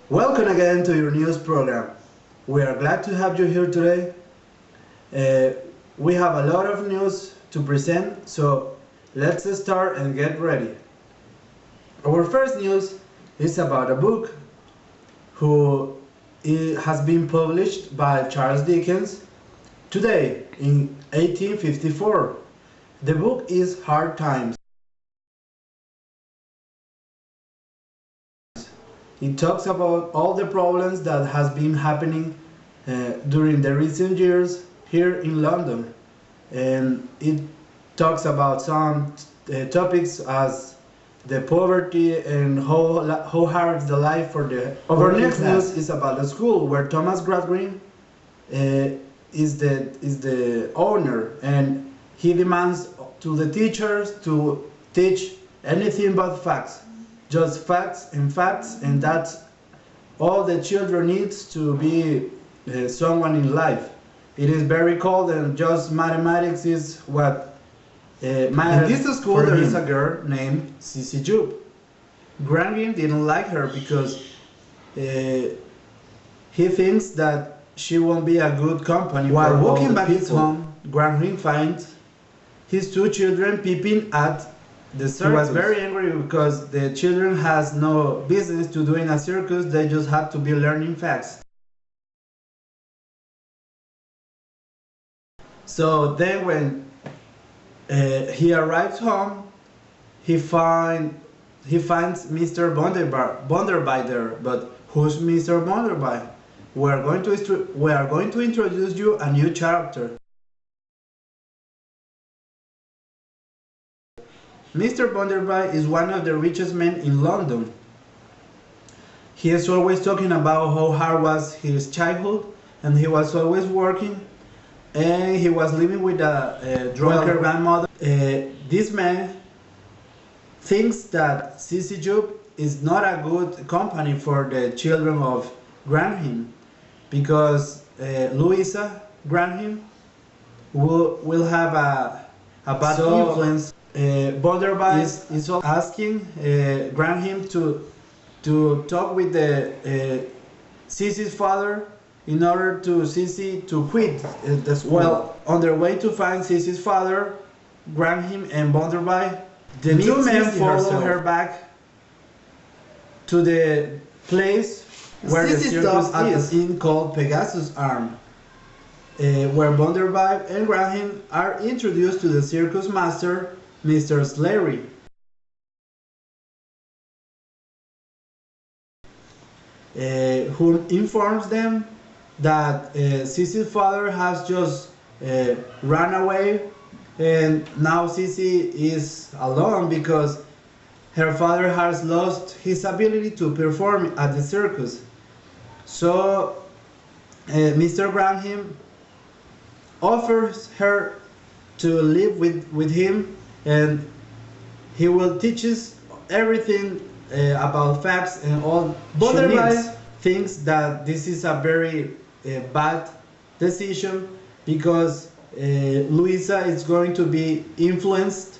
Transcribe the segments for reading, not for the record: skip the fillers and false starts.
Welcome again to your news program. We are glad to have you here today. We have a lot of news to present, so let's start and get ready. Our first news is about a book who has been published by Charles Dickens today in 1854. The book is Hard Times. It talks about all the problems that has been happening during the recent years here in London, and it talks about some topics as the poverty and how hard is the life for the. Our next news is about the school where Thomas Gradgrin is the owner, and he demands to the teachers to teach anything but facts. Just facts, and that's all the children needs to be someone in life. It is very cold, and just mathematics is what matters. In this school there is a girl named Sissy Jupe. Granvin didn't like her because he thinks that she won't be a good company. While walking back his home, Granvin finds his two children peeping at the circus. He was very angry because the children has no business to do in a circus, they just have to be learning facts. So then when he arrives home, he finds Mr. Bonderby there. But who's Mr. Bonderby? We are going to introduce you a new character. Mr. Bonderby is one of the richest men in London. He is always talking about how hard was his childhood, and he was always working, and he was living with a drunken grandmother. This man thinks that Sissy Jupe is not a good company for the children of Granham, because Louisa Granham will have a bad influence. Bonderby is asking Granham to talk with the Sissy's father in order to Sissy to quit the school. Well, on their way to find Sissy's father, Granham and Bonderby, the two men follow her back to the place where the circus is, in called Pegasus Arm, where Bonderby and Granham are introduced to the circus master, Mr. Sleary. Who informs them that Sissy's father has just run away, and now Sissy is alone because her father has lost his ability to perform at the circus. So Mr. Granham offers her to live with him, and he will teach us everything about facts and all. Bonderby thinks that this is a very bad decision because Louisa is going to be influenced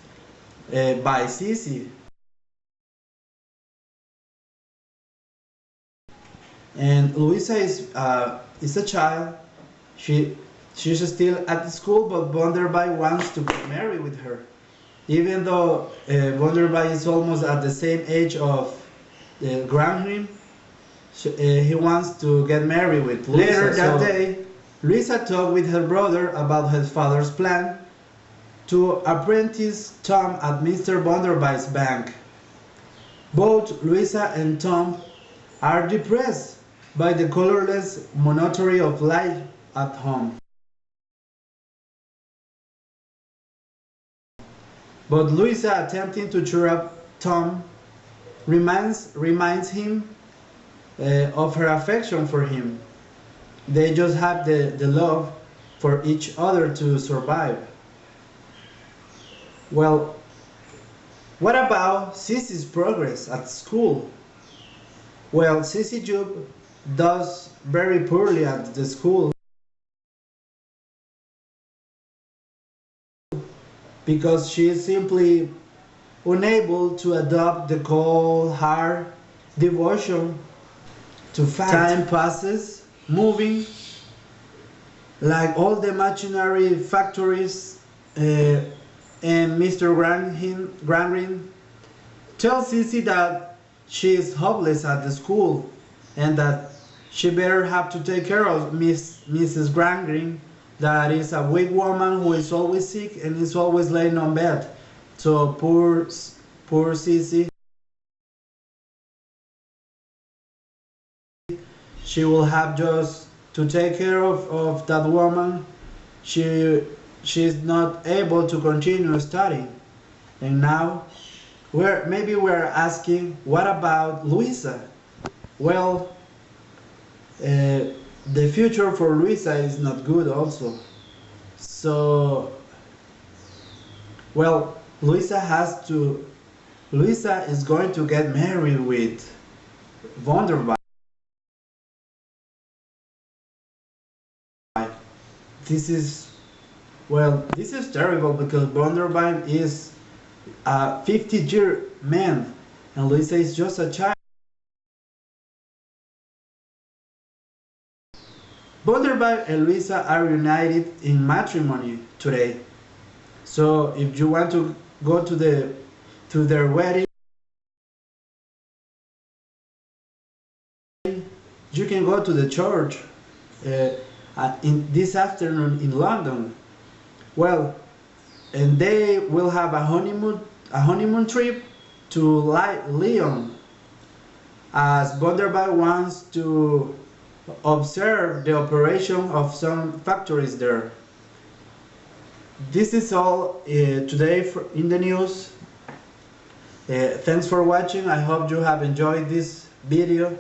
by Sissy. And Louisa is a child. She's still at the school, but Bonderby wants to get married with her. Even though Bonderby is almost at the same age of Granham, he wants to get married with Louisa. Later that day, Louisa talked with her brother about his father's plan to apprentice Tom at Mr. Bonderby's bank. Both Louisa and Tom are depressed by the colorless monotony of life at home. But Louisa, attempting to cheer up Tom, reminds him of her affection for him. They just have the love for each other to survive. Well, what about Sissy's progress at school? Well, Sissy Jupe does very poorly at the school because she is simply unable to adopt the cold, hard devotion to fight. Time passes, moving, like all the machinery factories, and Mr. Granrin tells Sissy that she is hopeless at the school and that she better have to take care of Mrs. Granrin, that is a weak woman who is always sick and is always laying on bed. So poor Sissy, she will have just to take care of that woman. She's not able to continue studying. And now maybe we're asking, what about Luisa? Well, the future for Luisa is not good also. So, well, Luisa is going to get married with Vonderby. This is terrible because Vonderby is a 50-year man and Luisa is just a child. Vonderby and Luisa are united in matrimony today. So if you want to go to their wedding, you can go to the church in this afternoon in London. Well, and they will have a honeymoon trip to Lyon, as Vonderby wants to observe the operation of some factories there. This is all today in the news. Thanks for watching. I hope you have enjoyed this video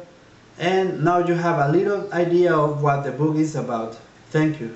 and now you have a little idea of what the book is about. Thank you.